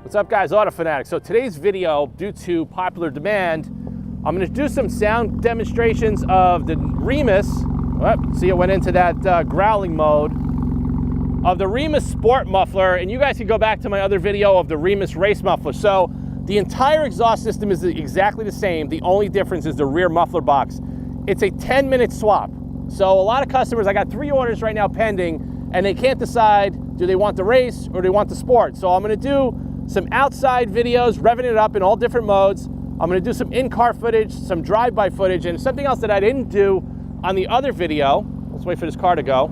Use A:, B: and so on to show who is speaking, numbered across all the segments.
A: What's up, guys? Auto Fanatics. So today's video, due to popular demand, I'm going to do some sound demonstrations of the Remus. See, I went into that growling mode of the Remus Sport muffler, and you guys can go back to my other video of the Remus Race muffler. So the entire exhaust system is exactly the same. The only difference is the rear muffler box. It's a 10-minute swap. So a lot of customers, I got 3 orders right now pending, and they can't decide, do they want the race or do they want the sport? So I'm going to do some outside videos, revving it up in all different modes. I'm gonna do some in-car footage, some drive-by footage, and something else that I didn't do on the other video. Let's wait for this car to go.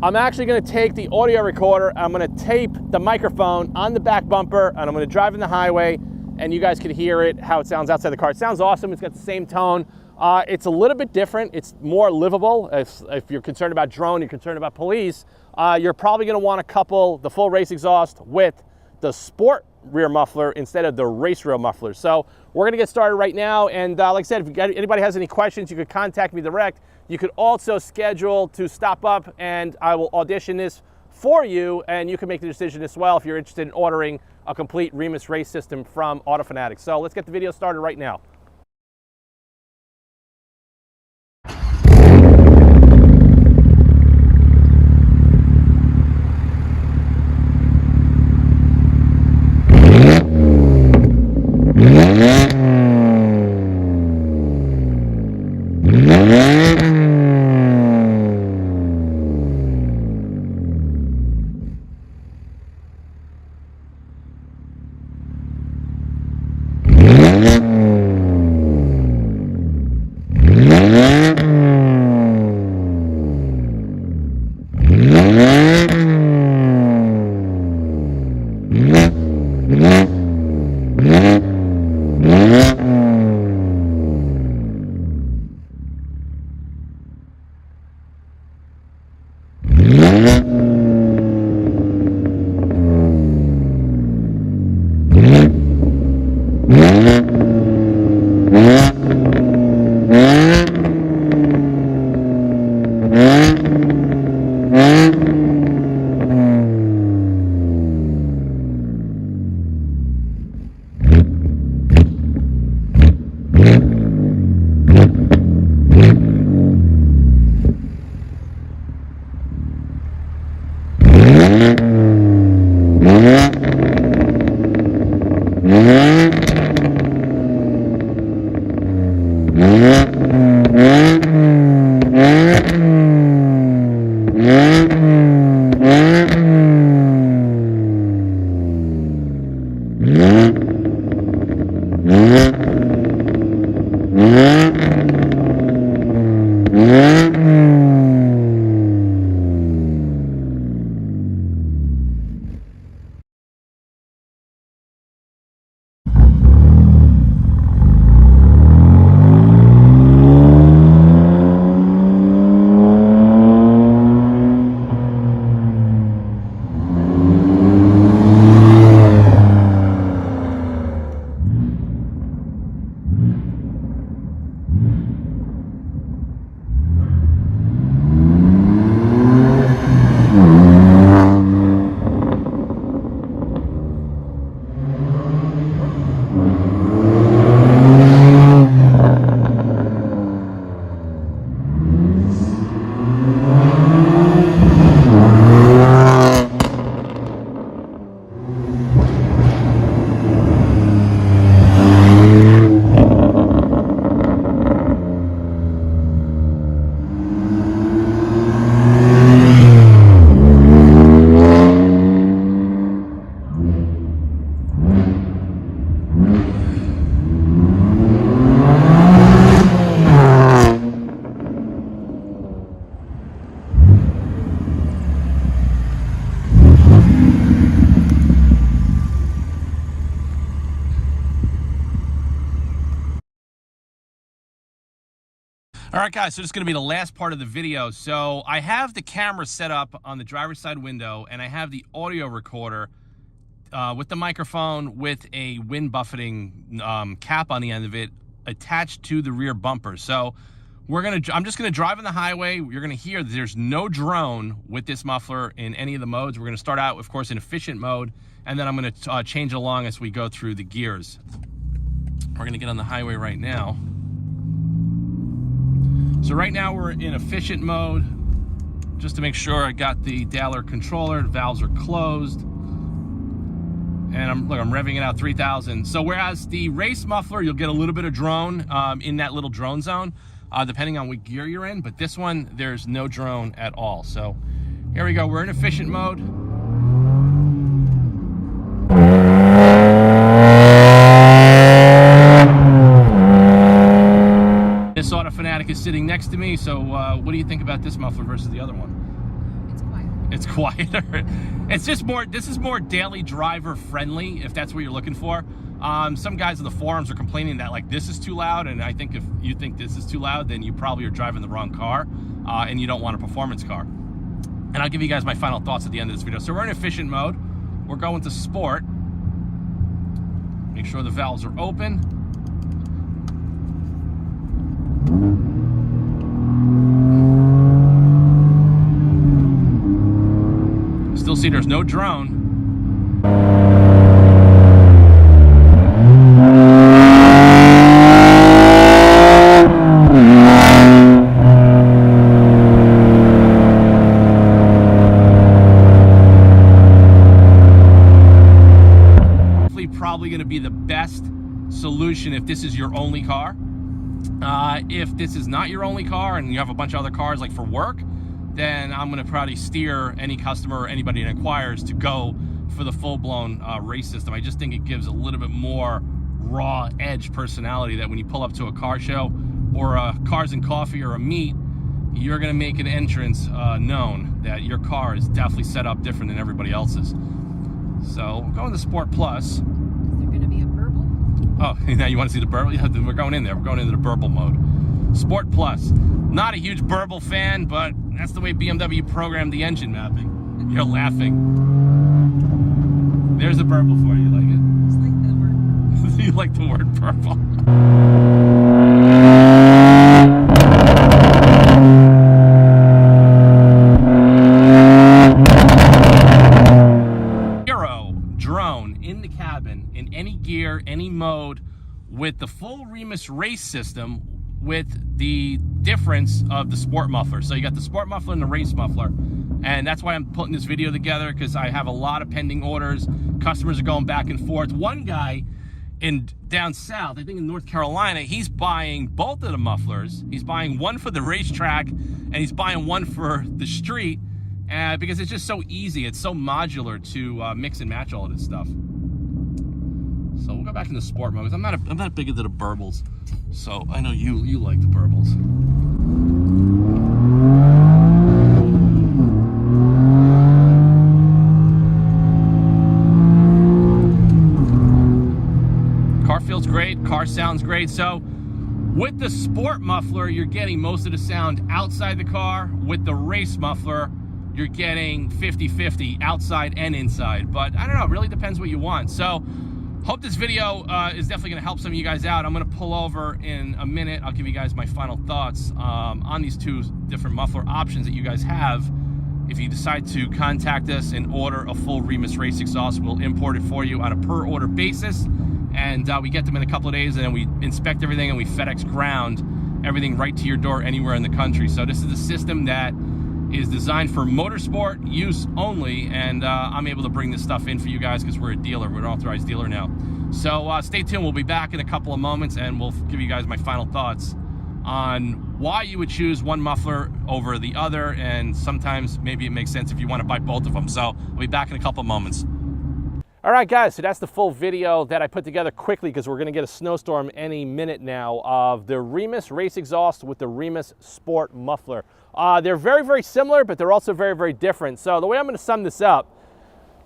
A: I'm actually gonna take the audio recorder, I'm gonna tape the microphone on the back bumper, and I'm gonna drive in the highway, and you guys can hear it, how it sounds outside the car. It sounds awesome, it's got the same tone. It's a little bit different, it's more livable. If you're concerned about drone, you're concerned about police, you're probably gonna wanna couple the full race exhaust with the sport rear muffler instead of the race rear muffler. So we're gonna get started right now, and like I said, if anybody has any questions, you could contact me direct. You could also schedule to stop up and I will audition this for you, and you can make the decision as well if you're interested in ordering a complete Remus race system from Auto Fanatics. So let's get the video started right now. All right, guys, so this is going to be the last part of the video. So I have the camera set up on the driver's side window, and I have the audio recorder with the microphone with a wind buffeting cap on the end of it attached to the rear bumper. So I'm just gonna drive on the highway. You're gonna hear that there's no drone with this muffler in any of the modes. We're gonna start out, of course, in efficient mode, and then I'm gonna change it along as we go through the gears. We're gonna get on the highway right now. So right now we're in efficient mode, just to make sure I got the dialer controller, the valves are closed. And I'm revving it out 3,000. So whereas the race muffler, you'll get a little bit of drone in that little drone zone, depending on what gear you're in. But this one, there's no drone at all. So here we go. We're in efficient mode. This Auto Fanatic is sitting next to me. So what do you think about this muffler versus the other one? It's quieter. It's just more, this is more daily driver friendly, if that's what you're looking for. Some guys in the forums are complaining that like this is too loud, and I think if you think this is too loud, then you probably are driving the wrong car, and you don't want a performance car. And I'll give you guys my final thoughts at the end of this video. So we're in efficient mode. We're going to sport. Make sure the valves are open. Still see there's no drone. Probably going to be the best solution if this is your only car. If this is not your only car and you have a bunch of other cars like for work, then I'm going to probably steer any customer or anybody that inquires to go for the full-blown race system. I just think it gives a little bit more raw edge personality that when you pull up to a car show or a Cars and Coffee or a meet, you're going to make an entrance known that your car is definitely set up different than everybody else's. So we're going to Sport Plus.
B: Is there going to be a burble?
A: Oh, now you want to see the burble? Yeah, we're going in there. We're going into the burble mode. Sport Plus. Not a huge burble fan, but that's the way BMW programmed the engine mapping. You're laughing. There's a burble for you. You like it?
B: Just like the word.
A: You like the word burble? Zero drone in the cabin, in any gear, any mode, with the full Remus race system, with the difference of the sport muffler. So you got the sport muffler and the race muffler, and that's why I'm putting this video together, because I have a lot of pending orders. Customers are going back and forth. One guy down south, I think in North Carolina, he's buying both of the mufflers. He's buying one for the racetrack and he's buying one for the street, because it's just so easy. It's so modular to mix and match all of this stuff. So we'll go back into sport mode. I'm not big into the burbles, so I know you like the burbles. Car feels great. Car sounds great. So with the sport muffler, you're getting most of the sound outside the car. With the race muffler, you're getting 50-50 outside and inside. But I don't know. It really depends what you want. So hope this video is definitely going to help some of you guys out. I'm going to pull over in a minute. I'll give you guys my final thoughts on these two different muffler options that you guys have. If you decide to contact us and order a full Remus race exhaust, we'll import it for you on a per order basis. And we get them in a couple of days, and then we inspect everything and we FedEx ground everything right to your door anywhere in the country. So this is a system that is designed for motorsport use only, and I'm able to bring this stuff in for you guys because we're a dealer. We're an authorized dealer now. So stay tuned. We'll be back in a couple of moments, and we'll give you guys my final thoughts on why you would choose one muffler over the other, and sometimes maybe it makes sense if you want to buy both of them. So I'll be back in a couple of moments. All right, guys, so that's the full video that I put together quickly because we're going to get a snowstorm any minute now of the Remus race exhaust with the Remus Sport muffler. They're very, very similar, but they're also very, very different. So the way I'm going to sum this up,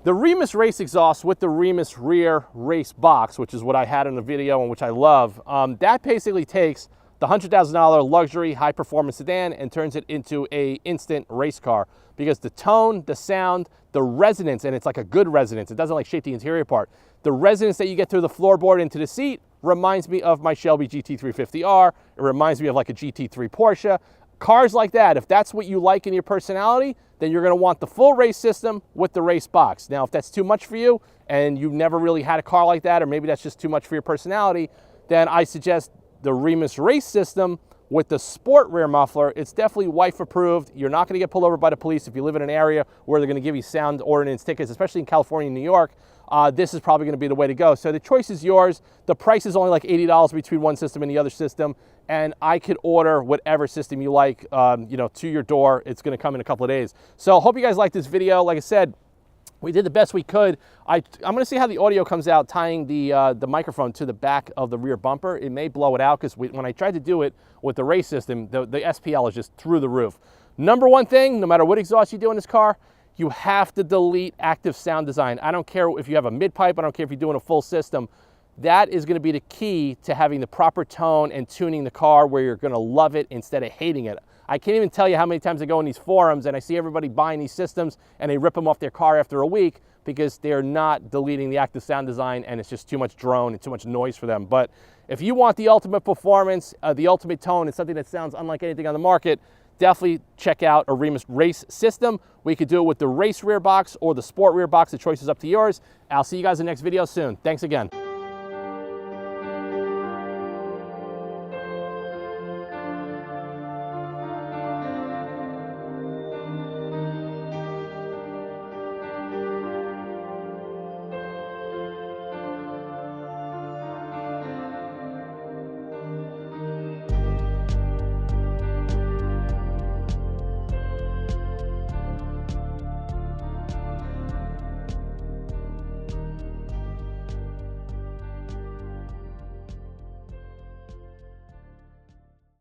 A: the Remus race exhaust with the Remus rear race box, which is what I had in the video and which I love, that basically takes the $100,000 luxury high-performance sedan and turns it into a instant race car, because the tone, the sound, the resonance, and it's like a good resonance. It doesn't like shake the interior part. The resonance that you get through the floorboard into the seat reminds me of my Shelby GT350R. It reminds me of like a GT3 Porsche. Cars like that, if that's what you like in your personality, then you're gonna want the full race system with the race box. Now, if that's too much for you and you've never really had a car like that, or maybe that's just too much for your personality, then I suggest the Remus race system with the sport rear muffler. It's definitely wife approved. You're not gonna get pulled over by the police if you live in an area where they're gonna give you sound ordinance tickets, especially in California and New York. This is probably gonna be the way to go. So the choice is yours. The price is only like $80 between one system and the other system. And I could order whatever system you like, you know, to your door. It's gonna come in a couple of days. So hope you guys liked this video. Like I said, we did the best we could. I'm gonna see how the audio comes out tying the microphone to the back of the rear bumper. It may blow it out, because when I tried to do it with the race system, the SPL is just through the roof. Number one thing, no matter what exhaust you do in this car, you have to delete active sound design. I don't care if you have a mid-pipe, I don't care if you're doing a full system. That is gonna be the key to having the proper tone and tuning the car where you're gonna love it instead of hating it. I can't even tell you how many times I go in these forums and I see everybody buying these systems and they rip them off their car after a week because they're not deleting the active sound design, and it's just too much drone and too much noise for them. But if you want the ultimate performance, the ultimate tone, and something that sounds unlike anything on the market, definitely check out a Remus race system. We could do it with the race rear box or the sport rear box. The choice is up to yours. I'll see you guys in the next video soon. Thanks again.